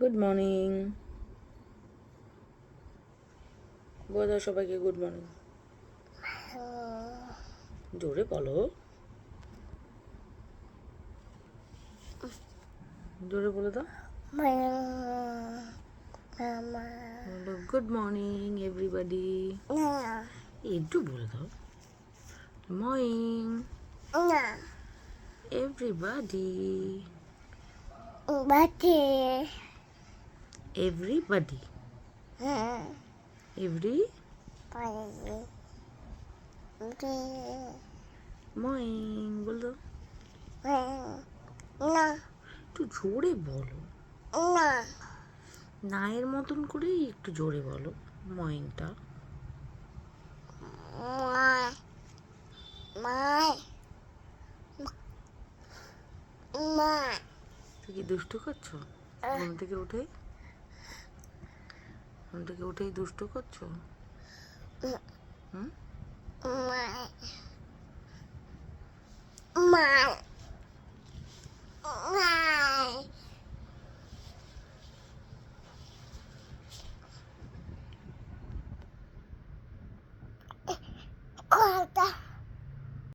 Good morning. বলে দাও সবাইকে গুড মর্নিং। জোরে বলো, জোরে বলে দাও। Good morning everybody. একটু বলে দাও। Morning everybody. Everybody. Every morning বল দাও। একটু জোরে বলো। নায়ের মতন করেই একটু জোরে বলো মর্নিংটা। তুই কি দুষ্টু করছো? ঘুম থেকে উঠেই দুষ্টু করছো? হুম?